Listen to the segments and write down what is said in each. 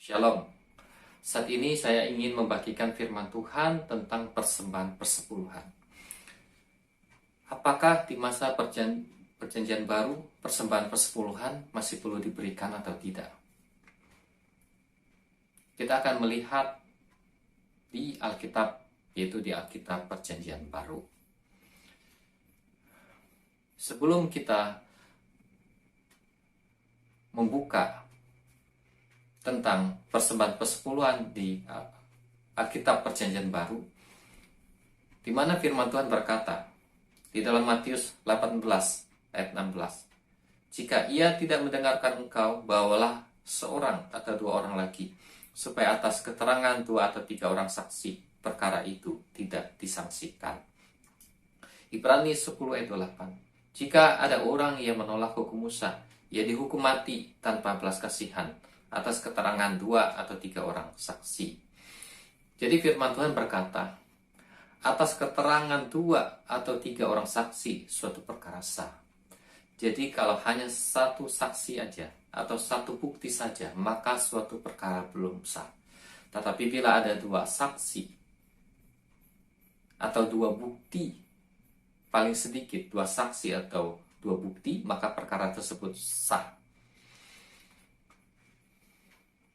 Shalom. Saat ini saya ingin membagikan firman Tuhan tentang persembahan persepuluhan. Apakah di masa perjanjian baru persembahan persepuluhan masih perlu diberikan atau tidak? Kita akan melihat di Alkitab, yaitu di Alkitab Perjanjian Baru. Sebelum kita membuka tentang persembahan persepuluhan di Alkitab Perjanjian Baru, di mana firman Tuhan berkata di dalam Matius 18 ayat 16, "Jika ia tidak mendengarkan engkau, bawalah seorang atau dua orang lagi, supaya atas keterangan dua atau tiga orang saksi perkara itu tidak disangsikan." Ibrani 10 ayat 8, "Jika ada orang yang menolak hukum Musa, ia dihukum mati tanpa belas kasihan atas keterangan dua atau tiga orang saksi." Jadi firman Tuhan berkata, atas keterangan dua atau tiga orang saksi suatu perkara sah. Jadi kalau hanya satu saksi aja atau satu bukti saja, maka suatu perkara belum sah. Tetapi bila ada dua saksi atau dua bukti, paling sedikit dua saksi atau dua bukti, maka perkara tersebut sah.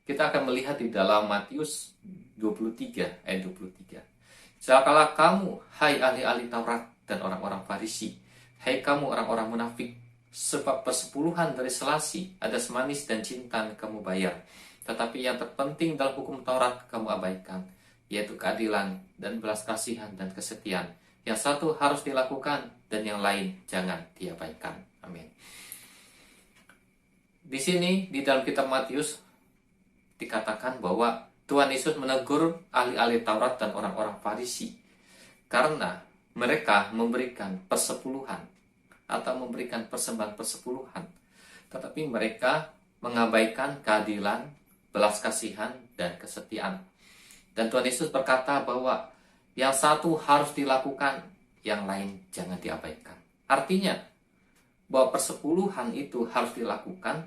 Kita akan melihat di dalam Matius 23 ayat 23. "Celakalah kamu, hai ahli-ahli Taurat dan orang-orang Farisi, hai kamu orang-orang munafik, sebab persepuluhan dari selasi ada semanis dan cinta kamu bayar. Tetapi yang terpenting dalam hukum Taurat kamu abaikan, yaitu keadilan dan belas kasihan dan kesetiaan. Yang satu harus dilakukan dan yang lain jangan diabaikan." Amin. Di sini di dalam kitab Matius dikatakan bahwa Tuhan Yesus menegur ahli-ahli Taurat dan orang-orang Farisi karena mereka memberikan persepuluhan atau memberikan persembahan persepuluhan, tetapi mereka mengabaikan keadilan, belas kasihan, dan kesetiaan. Dan Tuhan Yesus berkata bahwa yang satu harus dilakukan, yang lain jangan diabaikan. Artinya bahwa persepuluhan itu harus dilakukan,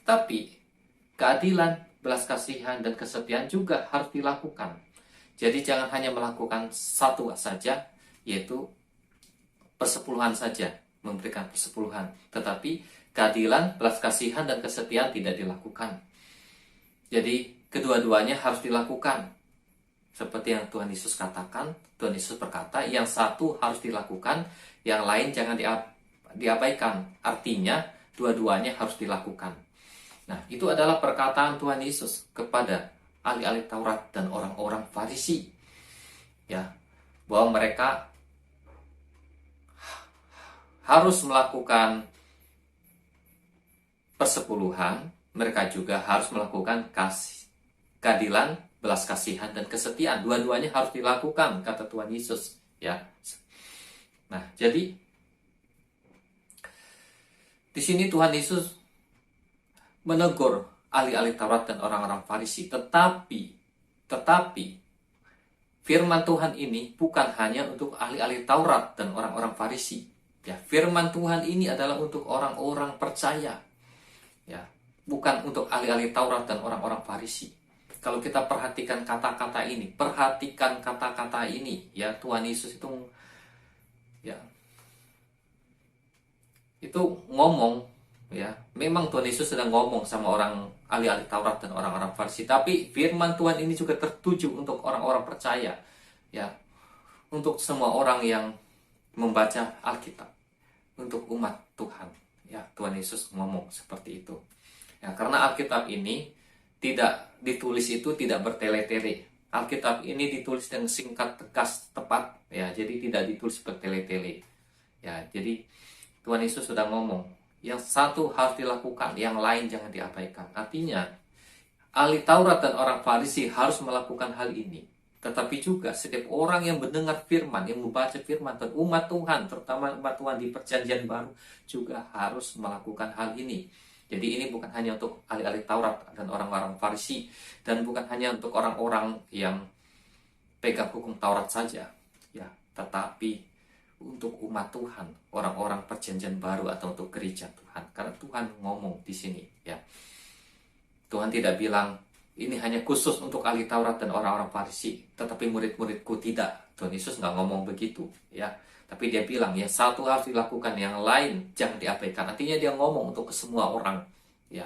tetapi keadilan, belas kasihan, dan kesetiaan juga harus dilakukan. Jadi jangan hanya melakukan satu saja, yaitu persepuluhan saja, memberikan persepuluhan. Tetapi keadilan, belas kasihan, dan kesetiaan tidak dilakukan. Jadi kedua-duanya harus dilakukan. Seperti yang Tuhan Yesus katakan, Tuhan Yesus berkata, yang satu harus dilakukan, yang lain jangan diabaikan. Artinya dua-duanya harus dilakukan. Nah, itu adalah perkataan Tuhan Yesus kepada ahli-ahli Taurat dan orang-orang Farisi. Ya, bahwa mereka harus melakukan persepuluhan, mereka juga harus melakukan keadilan, belas kasihan, dan kesetiaan. Dua-duanya harus dilakukan, kata Tuhan Yesus. Ya. Nah, jadi di sini Tuhan Yesus menegur ahli-ahli Taurat dan orang-orang Farisi, tetapi firman Tuhan ini bukan hanya untuk ahli-ahli Taurat dan orang-orang Farisi. Ya, firman Tuhan ini adalah untuk orang-orang percaya. Ya, bukan untuk ahli-ahli Taurat dan orang-orang Farisi. Kalau kita perhatikan kata-kata ini, ya, Tuhan Yesus itu ngomong. Ya, memang Tuhan Yesus sedang ngomong sama orang ahli-ahli Taurat dan orang-orang Farisi, tapi firman Tuhan ini juga tertuju untuk orang-orang percaya, ya, untuk semua orang yang membaca Alkitab, untuk umat Tuhan. Ya, Tuhan Yesus ngomong seperti itu. Ya, karena Alkitab ini tidak ditulis itu tidak bertele-tele. Alkitab ini ditulis dengan singkat, tegas, tepat, ya, jadi tidak ditulis bertele-tele. Ya, jadi Tuhan Yesus sudah ngomong, yang satu harus dilakukan, yang lain jangan diabaikan. Artinya, ahli Taurat dan orang Farisi harus melakukan hal ini. Tetapi juga setiap orang yang mendengar firman, yang membaca firman, dan umat Tuhan, terutama umat Tuhan di Perjanjian Baru, juga harus melakukan hal ini. Jadi ini bukan hanya untuk ahli-ahli Taurat dan orang-orang Farisi, dan bukan hanya untuk orang-orang yang pegang hukum Taurat saja, ya, tetapi untuk umat Tuhan, orang-orang Perjanjian Baru, atau untuk gereja Tuhan. Karena Tuhan ngomong di sini, ya. Tuhan tidak bilang, ini hanya khusus untuk ahli Taurat dan orang-orang Farisi, tetapi murid-muridku tidak. Tuhan Yesus nggak ngomong begitu, ya. Tapi dia bilang, ya satu harus dilakukan, yang lain jangan diabaikan. Artinya dia ngomong untuk semua orang, ya.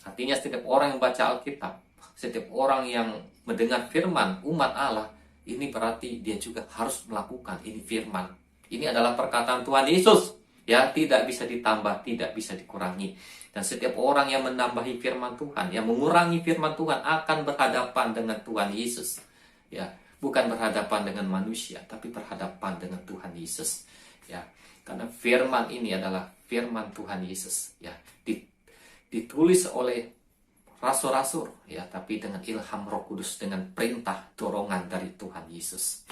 Artinya setiap orang yang baca Alkitab, setiap orang yang mendengar firman umat Allah, ini berarti dia juga harus melakukan ini firman. Ini adalah perkataan Tuhan Yesus, ya, tidak bisa ditambah, tidak bisa dikurangi. Dan setiap orang yang menambahi firman Tuhan, yang mengurangi firman Tuhan, akan berhadapan dengan Tuhan Yesus. Ya, bukan berhadapan dengan manusia, tapi berhadapan dengan Tuhan Yesus. Ya, karena firman ini adalah firman Tuhan Yesus. Ya, ditulis oleh rasul-rasul, ya, tapi dengan ilham Roh Kudus, dengan perintah dorongan dari Tuhan Yesus.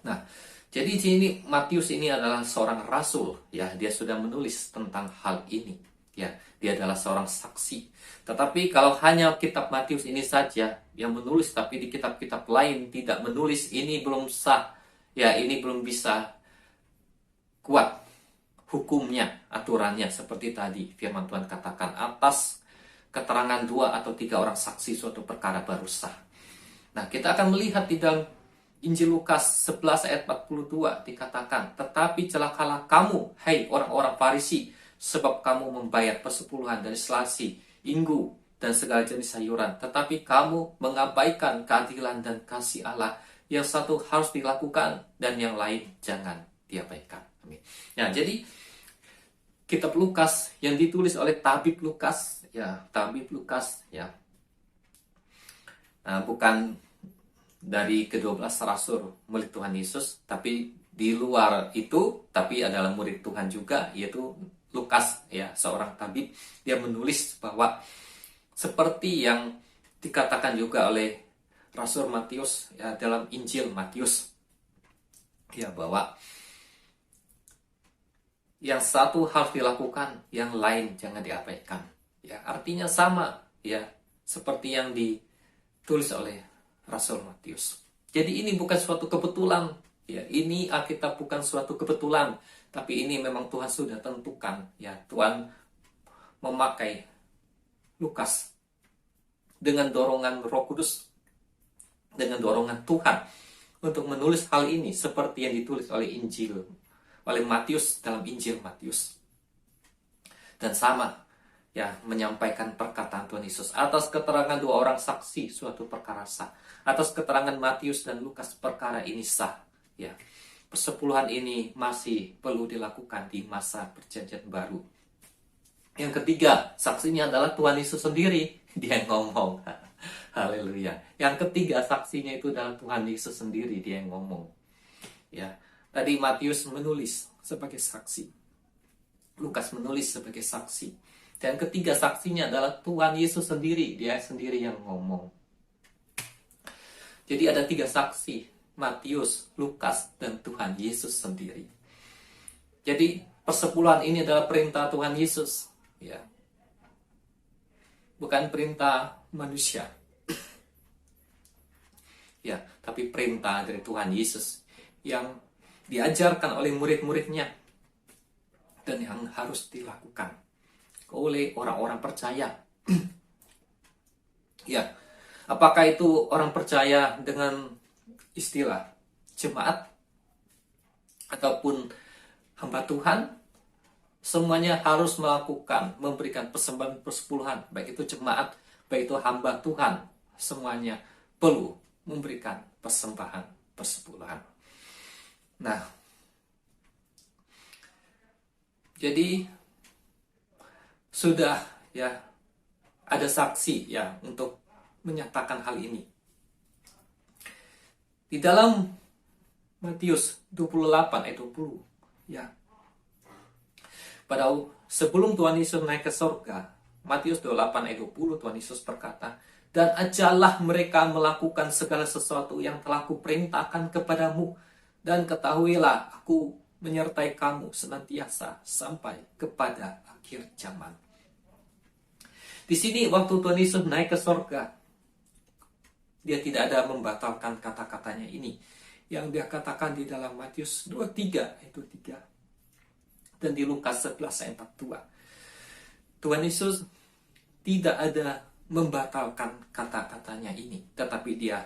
Nah, jadi di sini Matius ini adalah seorang rasul, ya, dia sudah menulis tentang hal ini. Ya, dia adalah seorang saksi. Tetapi kalau hanya kitab Matius ini saja yang menulis, tapi di kitab-kitab lain tidak menulis, ini belum sah. Ya, ini belum bisa kuat hukumnya, aturannya. Seperti tadi firman Tuhan katakan, atas keterangan 2 atau 3 orang saksi suatu perkara baru sah. Nah, kita akan melihat di dalam Injil Lukas 11 ayat 42 dikatakan, tetapi celakalah kamu, hai orang-orang Farisi, sebab kamu membayar persepuluhan dari selasi, inggu, dan segala jenis sayuran. Tetapi kamu mengabaikan keadilan dan kasih Allah. Yang satu harus dilakukan, dan yang lain jangan diabaikan. Amin. Nah, jadi kitab Lukas yang ditulis oleh Tabib Lukas, ya, Tabib Lukas, ya, bukan dari ke-12 rasul murid Tuhan Yesus, tapi di luar itu, tapi adalah murid Tuhan juga, yaitu Lukas, ya, seorang tabib. Dia menulis bahwa seperti yang dikatakan juga oleh Rasul Matius, ya, dalam Injil Matius, ya, bahwa yang satu harus dilakukan, yang lain jangan diabaikan. Ya, artinya sama, ya, seperti yang ditulis oleh Rasul Matius. Jadi ini bukan suatu kebetulan, ya, ini Alkitab bukan suatu kebetulan. Tapi ini memang Tuhan sudah tentukan, ya. Tuhan memakai Lukas dengan dorongan Roh Kudus, dengan dorongan Tuhan untuk menulis hal ini seperti yang ditulis oleh Matius dalam Injil Matius. Dan sama, ya, menyampaikan perkataan Tuhan Yesus atas keterangan 2 orang saksi suatu perkara sah. Atas keterangan Matius dan Lukas perkara ini sah, ya. Persepuluhan ini masih perlu dilakukan di masa perjanjian baru. Yang ketiga, saksinya adalah Tuhan Yesus sendiri. Dia yang ngomong. Haleluya. Yang ketiga, saksinya itu adalah Tuhan Yesus sendiri. Dia yang ngomong. Ya, tadi Matius menulis sebagai saksi. Lukas menulis sebagai saksi. Dan ketiga, saksinya adalah Tuhan Yesus sendiri. Dia sendiri yang ngomong. Jadi ada 3 saksi. Matius, Lukas, dan Tuhan Yesus sendiri. Jadi persepuluhan ini adalah perintah Tuhan Yesus, ya, bukan perintah manusia, ya, tapi perintah dari Tuhan Yesus yang diajarkan oleh murid-muridnya dan yang harus dilakukan oleh orang-orang percaya. Ya, apakah itu orang percaya dengan istilah jemaat ataupun hamba Tuhan? Semuanya harus melakukan, memberikan persembahan persepuluhan, baik itu jemaat, baik itu hamba Tuhan, semuanya perlu memberikan persembahan persepuluhan. Nah, jadi sudah, ya, ada saksi, ya, untuk menyatakan hal ini. Di dalam Matius 28 ayat 20, ya, pada sebelum Tuhan Yesus naik ke surga, Matius 28 ayat 20, Tuhan Yesus berkata, dan ajarlah mereka melakukan segala sesuatu yang telah kuperintahkan kepadamu, dan ketahuilah aku menyertai kamu senantiasa sampai kepada akhir zaman. Di sini waktu Tuhan Yesus naik ke surga, dia tidak ada membatalkan kata-katanya ini yang dia katakan di dalam Matius 23 ayat 3 dan di Lukas 11 ayat 42. Tuhan Yesus tidak ada membatalkan kata-katanya ini, tetapi dia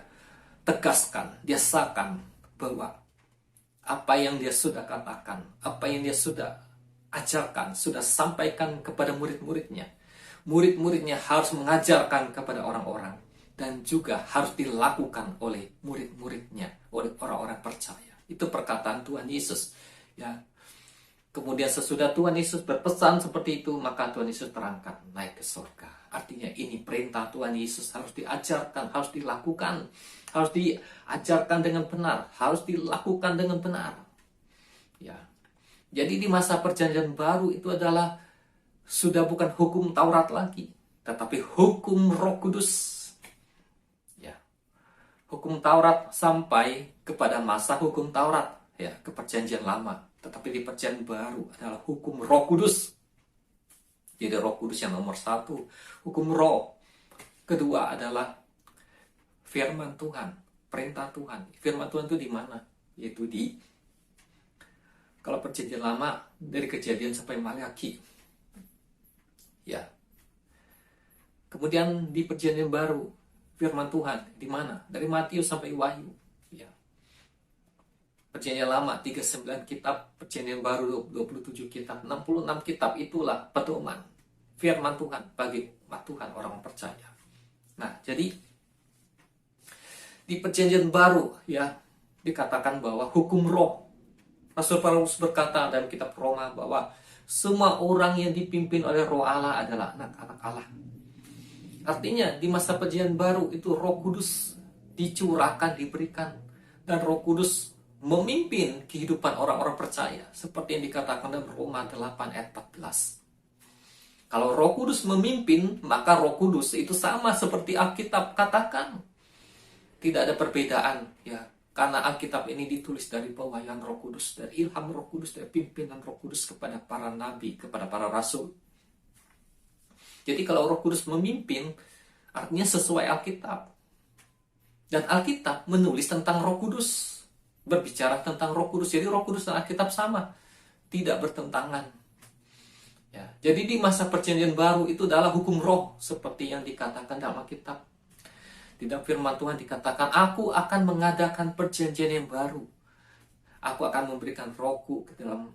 tegaskan, dia sahkan bahwa apa yang dia sudah katakan, apa yang dia sudah ajarkan, sudah sampaikan kepada murid-muridnya. Murid-muridnya harus mengajarkan kepada orang-orang dan juga harus dilakukan oleh murid-muridnya, oleh orang-orang percaya. Itu perkataan Tuhan Yesus. Ya. Kemudian sesudah Tuhan Yesus berpesan seperti itu, maka Tuhan Yesus terangkat naik ke surga. Artinya ini perintah Tuhan Yesus harus diajarkan, harus dilakukan, harus diajarkan dengan benar, harus dilakukan dengan benar. Ya. Jadi di masa perjanjian baru itu adalah sudah bukan hukum Taurat lagi, tetapi hukum Roh Kudus. Ya. Hukum Taurat sampai kepada masa hukum Taurat, ya, ke perjanjian lama. Tetapi di perjanjian baru adalah hukum Roh Kudus. Jadi Roh Kudus yang nomor 1, hukum Roh. Kedua adalah firman Tuhan, perintah Tuhan. Firman Tuhan itu di mana? Yaitu di, kalau perjanjian lama dari Kejadian sampai Maleakhi. Ya. Kemudian di perjanjian baru firman Tuhan di mana? Dari Matius sampai Wahyu. Perjanjian lama 39 kitab, perjanjian baru 27 kitab, 66 kitab, itulah pedoman firman Tuhan bagi umat Tuhan, orang percaya. Nah, jadi di perjanjian baru ya dikatakan bahwa hukum Roh. Rasul Paulus berkata dalam kitab Roma bahwa semua orang yang dipimpin oleh Roh Allah adalah anak-anak Allah. Artinya di masa perjanjian baru itu Roh Kudus dicurahkan, diberikan, dan Roh Kudus memimpin kehidupan orang-orang percaya seperti yang dikatakan dalam Roma 8 ayat 14. Kalau Roh Kudus memimpin, maka Roh Kudus itu sama seperti Alkitab katakan. Tidak ada perbedaan, ya. Karena Alkitab ini ditulis dari pewahyuan Roh Kudus, dari ilham Roh Kudus, dari pimpinan Roh Kudus kepada para nabi, kepada para rasul. Jadi kalau Roh Kudus memimpin, artinya sesuai Alkitab. Dan Alkitab menulis tentang Roh Kudus, berbicara tentang Roh Kudus. Jadi Roh Kudus dan Alkitab sama, tidak bertentangan. Ya, jadi di masa perjanjian baru itu adalah hukum Roh seperti yang dikatakan dalam Alkitab. Di dalam firman Tuhan dikatakan, aku akan mengadakan perjanjian yang baru. Aku akan memberikan Rohku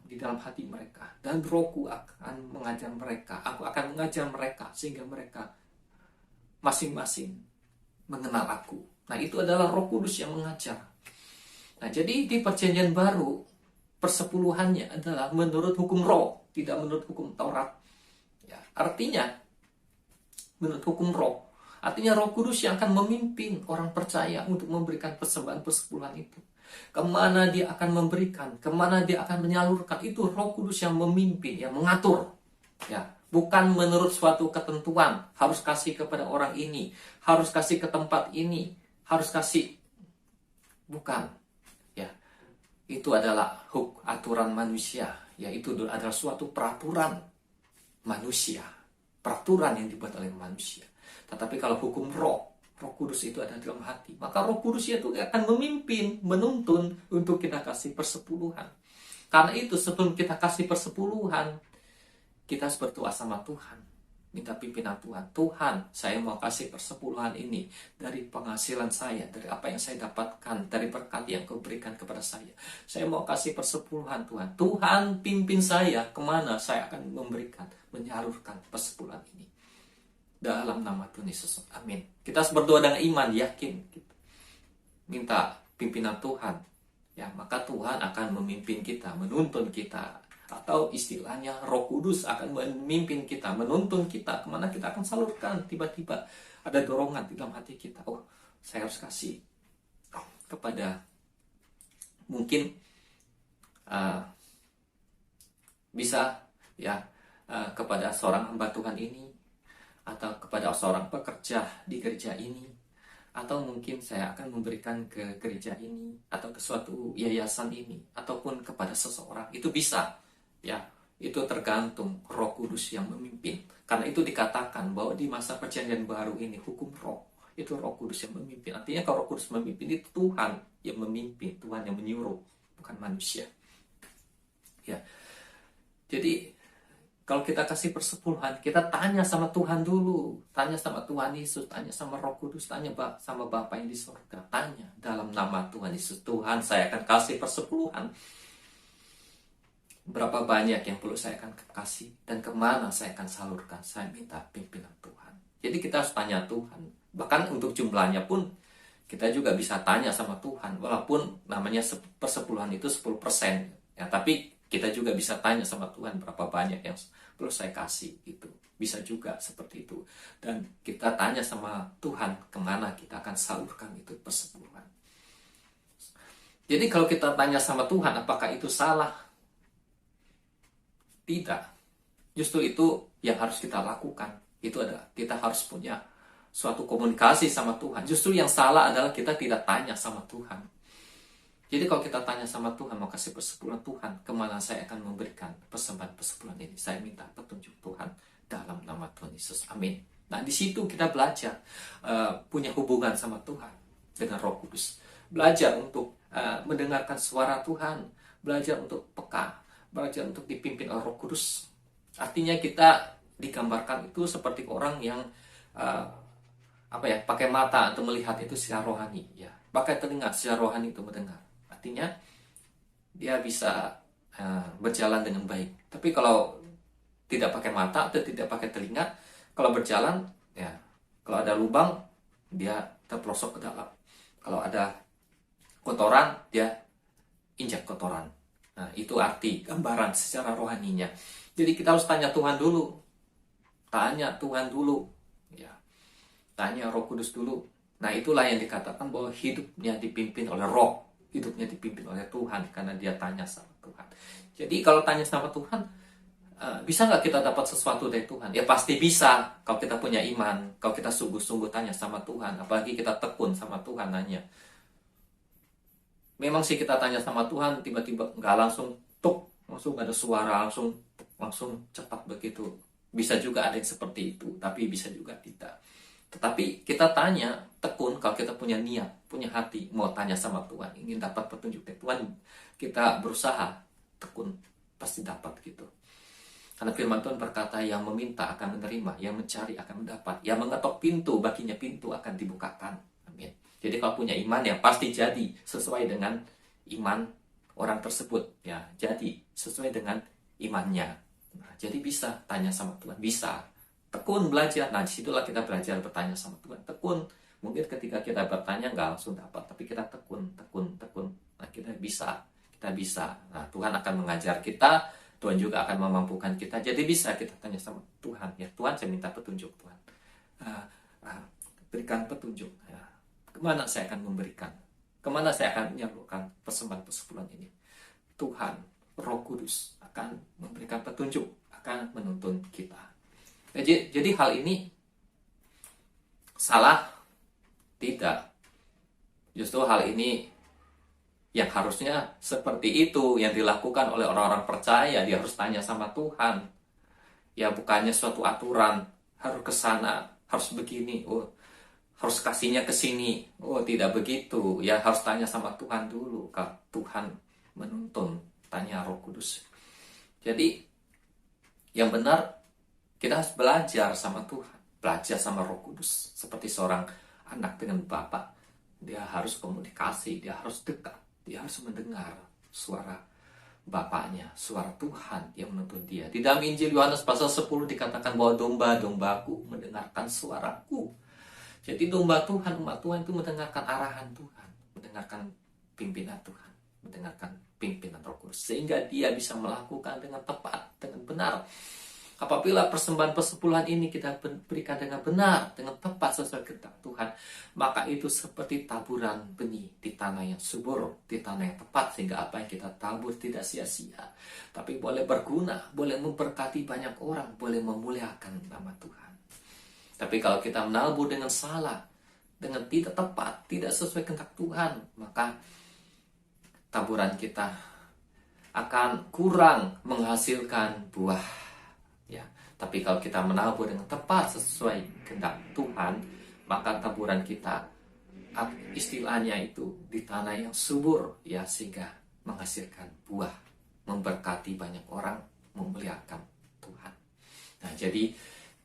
di dalam hati mereka, dan Rohku akan mengajar mereka. Aku akan mengajar mereka sehingga mereka masing-masing mengenal aku. Nah, itu adalah Roh Kudus yang mengajar. Nah, jadi di perjanjian baru persepuluhannya adalah menurut hukum Roh, tidak menurut hukum Taurat. Ya, artinya menurut hukum Roh. Artinya Roh Kudus yang akan memimpin orang percaya untuk memberikan persembahan persepuluhan itu. Kemana dia akan memberikan, kemana dia akan menyalurkan, itu Roh Kudus yang memimpin, yang mengatur. Ya, bukan menurut suatu ketentuan, harus kasih kepada orang ini, harus kasih ke tempat ini, harus kasih. Bukan. Ya, itu adalah aturan manusia. Ya, itu adalah suatu peraturan manusia, peraturan yang dibuat oleh manusia. Tetapi kalau hukum Roh Kudus itu ada dalam hati, maka Roh Kudus itu akan memimpin, menuntun untuk kita kasih persepuluhan. Karena itu sebelum kita kasih persepuluhan, kita harus berdoa sama Tuhan, minta pimpinan Tuhan. Tuhan, saya mau kasih persepuluhan ini dari penghasilan saya, dari apa yang saya dapatkan, dari berkat yang Kau berikan kepada saya. Saya mau kasih persepuluhan Tuhan. Tuhan pimpin saya kemana saya akan memberikan, menyalurkan persepuluhan ini. Dalam nama Tuhan Yesus. Amin. Kita harus berdoa dengan iman, yakin. Minta pimpinan Tuhan. Ya, maka Tuhan akan memimpin kita, menuntun kita. Atau istilahnya Roh Kudus akan memimpin kita, menuntun kita. Kemana kita akan salurkan. Tiba-tiba ada dorongan di dalam hati kita. Oh, saya harus kasih kepada mungkin bisa ya kepada seorang hamba Tuhan ini, atau kepada seorang pekerja di gereja ini, atau mungkin saya akan memberikan ke gereja ini, atau ke suatu yayasan ini, ataupun kepada seseorang. Itu bisa, ya, itu tergantung Roh Kudus yang memimpin. Karena itu dikatakan bahwa di masa perjanjian baru ini hukum Roh, itu Roh Kudus yang memimpin. Artinya kalau Roh Kudus memimpin, itu Tuhan yang memimpin, Tuhan yang menyuruh, bukan manusia. Ya, jadi Kalau kita kasih persepuluhan, kita tanya sama Tuhan dulu. Tanya sama Tuhan Yesus, tanya sama Roh Kudus, tanya sama Bapa yang di surga. Tanya dalam nama Tuhan Yesus. Tuhan, saya akan kasih persepuluhan. Berapa banyak yang perlu saya akan kasih dan kemana saya akan salurkan. Saya minta pimpinan Tuhan. Jadi kita harus tanya Tuhan. Bahkan untuk jumlahnya pun kita juga bisa tanya sama Tuhan. Walaupun namanya persepuluhan itu 10%. Ya, tapi kita juga bisa tanya sama Tuhan berapa banyak yang perlu saya kasih gitu. Bisa juga seperti itu. Dan kita tanya sama Tuhan kemana kita akan salurkan itu persepuluhan. Jadi kalau kita tanya sama Tuhan apakah itu salah? Tidak. Justru itu yang harus kita lakukan. Itu adalah kita harus punya suatu komunikasi sama Tuhan. Justru yang salah adalah kita tidak tanya sama Tuhan. Jadi kalau kita tanya sama Tuhan, mau kasih persepuluhan Tuhan, kemana saya akan memberikan persembahan persepuluhan ini? Saya minta petunjuk Tuhan dalam nama Tuhan Yesus. Amin. Nah, di situ kita belajar punya hubungan sama Tuhan dengan Roh Kudus. Belajar untuk mendengarkan suara Tuhan. Belajar untuk peka. Belajar untuk dipimpin oleh Roh Kudus. Artinya kita digambarkan itu seperti orang yang pakai mata untuk melihat itu secara rohani, ya. Pakai telinga secara rohani itu mendengar. Artinya dia bisa berjalan dengan baik. Tapi kalau tidak pakai mata atau tidak pakai telinga, kalau berjalan, ya, kalau ada lubang dia terperosok ke dalam. Kalau ada kotoran dia injak kotoran. Nah, itu arti gambaran secara rohaninya. Jadi kita harus tanya Tuhan dulu. Tanya Tuhan dulu, ya. Tanya Roh Kudus dulu. Nah, itulah yang dikatakan bahwa hidupnya dipimpin oleh Roh. Hidupnya dipimpin oleh Tuhan karena dia tanya sama Tuhan. Jadi kalau tanya sama Tuhan, bisa nggak kita dapat sesuatu dari Tuhan? Ya pasti bisa kalau kita punya iman, kalau kita sungguh-sungguh tanya sama Tuhan, apalagi kita tekun sama Tuhan nanya. Memang sih kita tanya sama Tuhan, tiba-tiba nggak langsung langsung ada suara, langsung cepat begitu. Bisa juga ada yang seperti itu, tapi bisa juga tidak. Tetapi kita tanya, tekun kalau kita punya niat, punya hati, mau tanya sama Tuhan, ingin dapat petunjuk dari Tuhan, kita berusaha, tekun, pasti dapat gitu. Karena firman Tuhan berkata, yang meminta akan menerima, yang mencari akan mendapat, yang mengetok pintu, baginya pintu akan dibukakan. Amin. Jadi kalau punya iman ya pasti jadi sesuai dengan iman orang tersebut. Ya, jadi sesuai dengan imannya. Nah, jadi bisa tanya sama Tuhan, bisa. Tekun belajar. Nah, disitulah kita belajar bertanya sama Tuhan. Tekun. Mungkin ketika kita bertanya nggak langsung dapat, tapi kita tekun. Nah, kita bisa. Nah, Tuhan akan mengajar kita. Tuhan juga akan memampukan kita. Jadi bisa kita tanya sama Tuhan. Ya, Tuhan, saya minta petunjuk Tuhan. Berikan petunjuk. Ya. Kemana saya akan memberikan? Kemana saya akan menyalurkan persembahan persepuluhan ini? Tuhan, Roh Kudus akan memberikan petunjuk, akan menuntun kita. Jadi hal ini salah? Tidak. Justru hal ini yang harusnya seperti itu yang dilakukan oleh orang-orang percaya. Dia harus tanya sama Tuhan. Ya bukannya suatu aturan, harus ke sana, harus begini, harus kasihnya ke sini. Tidak begitu. Ya harus tanya sama Tuhan dulu. Kalau Tuhan menuntun, tanya Roh Kudus. Jadi yang benar, kita harus belajar sama Tuhan, belajar sama Roh Kudus. Seperti seorang anak dengan Bapa, dia harus komunikasi, dia harus dekat, dia harus mendengar suara Bapaknya, suara Tuhan yang menuntun dia. Di dalam Injil Yohanes pasal 10 dikatakan bahwa domba-dombaku mendengarkan suaraku. Jadi domba Tuhan, umat Tuhan itu mendengarkan arahan Tuhan, mendengarkan pimpinan Tuhan, mendengarkan pimpinan Roh Kudus, sehingga dia bisa melakukan dengan tepat, dengan benar. Apabila persembahan persepuluhan ini kita berikan dengan benar, dengan tepat sesuai kehendak Tuhan, maka itu seperti taburan benih di tanah yang subur, di tanah yang tepat, sehingga apa yang kita tabur tidak sia-sia, tapi boleh berguna, boleh memberkati banyak orang, boleh memuliakan nama Tuhan. Tapi kalau kita menabur dengan salah, dengan tidak tepat, tidak sesuai kehendak Tuhan, maka taburan kita akan kurang menghasilkan buah. Ya, tapi kalau kita menabur dengan tepat sesuai kehendak Tuhan, maka taburan kita istilahnya itu di tanah yang subur, ya, sehingga menghasilkan buah, memberkati banyak orang, memuliakan Tuhan. Nah, jadi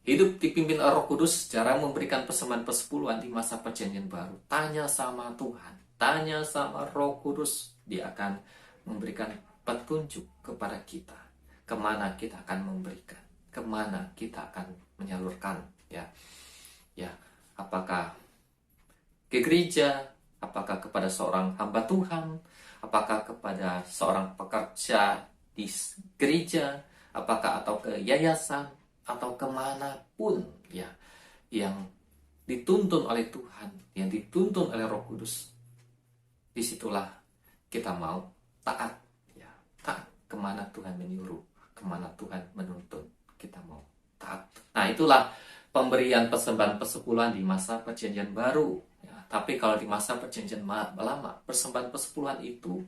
hidup dipimpin oleh Roh Kudus, cara memberikan persembahan persepuluhan di masa perjanjian baru. Tanya sama Tuhan, tanya sama Roh Kudus, dia akan memberikan petunjuk kepada kita, kemana kita akan memberikan, kemana kita akan menyalurkan, ya, apakah ke gereja, apakah kepada seorang hamba Tuhan, apakah kepada seorang pekerja di gereja, apakah atau ke yayasan, atau kemanapun, ya, yang dituntun oleh Tuhan, yang dituntun oleh Roh Kudus. Disitulah kita mau taat, ya, taat kemana Tuhan menyuruh, kemana Tuhan menuntun, kita mau taat. Nah, itulah pemberian persembahan persepuluhan di masa perjanjian baru, ya. Tapi kalau di masa perjanjian lama, persembahan persepuluhan itu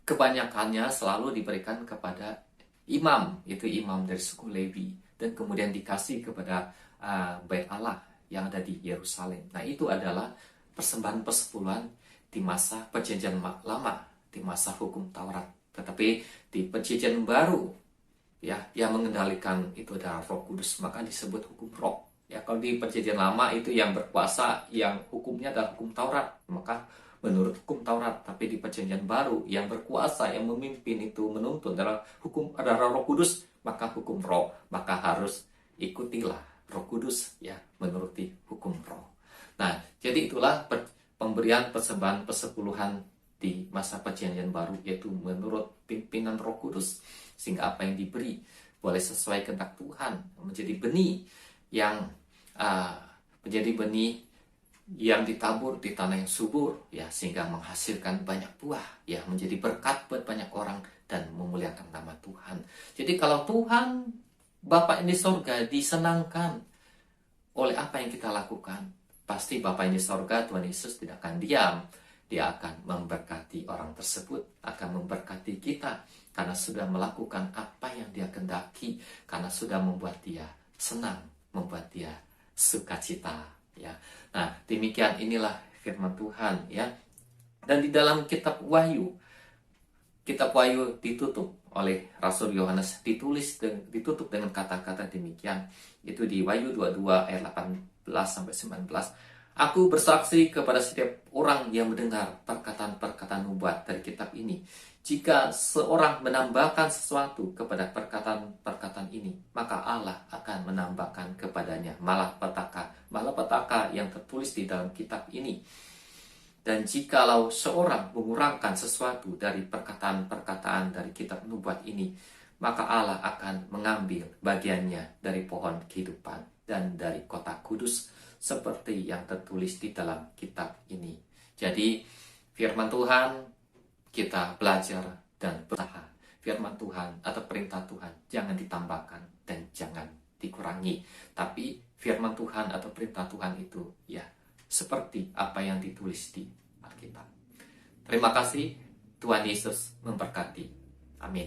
kebanyakannya selalu diberikan kepada imam, itu imam dari suku Lewi, dan kemudian dikasih kepada Bait Allah yang ada di Yerusalem. Nah, itu adalah persembahan persepuluhan di masa perjanjian lama, di masa hukum Taurat. Tetapi di perjanjian baru, ya, yang mengendalikan itu adalah Roh Kudus, maka disebut hukum roh. Ya, kalau di perjanjian lama itu yang berkuasa, yang hukumnya adalah hukum Taurat, maka menurut hukum Taurat. Tapi di perjanjian baru yang berkuasa, yang memimpin itu menuntun adalah hukum, adalah Roh Kudus, maka hukum roh, maka harus ikutilah Roh Kudus, ya, menuruti hukum roh. Nah, jadi itulah pemberian persembahan persepuluhan di masa perjanjian baru, yaitu menurut pimpinan Roh Kudus, sehingga apa yang diberi boleh sesuai kehendak Tuhan, menjadi benih yang ditabur di tanah yang subur, ya, sehingga menghasilkan banyak buah, ya, menjadi berkat buat banyak orang dan memuliakan nama Tuhan. Jadi kalau Tuhan Bapa yang di sorga disenangkan oleh apa yang kita lakukan, pasti Bapa yang di sorga, Tuhan Yesus, tidak akan diam. Dia akan memberkati orang tersebut, akan memberkati kita, karena sudah melakukan apa yang dia kehendaki, karena sudah membuat dia senang, membuat dia sukacita, ya. Nah, demikian inilah firman Tuhan, ya. Dan di dalam kitab Wahyu ditutup oleh Rasul Yohanes, ditutup dengan kata-kata demikian. Itu di Wahyu 22 ayat 18 sampai 19. Aku bersaksi kepada setiap orang yang mendengar perkataan-perkataan nubuat dari kitab ini. Jika seorang menambahkan sesuatu kepada perkataan-perkataan ini, maka Allah akan menambahkan kepadanya malapetaka yang tertulis di dalam kitab ini. Dan jikalau seorang mengurangkan sesuatu dari perkataan-perkataan dari kitab nubuat ini, maka Allah akan mengambil bagiannya dari pohon kehidupan dan dari kota kudus, seperti yang tertulis di dalam kitab ini. Jadi firman Tuhan kita belajar dan berusaha. Firman Tuhan atau perintah Tuhan jangan ditambahkan dan jangan dikurangi. Tapi firman Tuhan atau perintah Tuhan itu, ya, seperti apa yang ditulis di Alkitab. Terima kasih. Tuhan Yesus memberkati. Amin.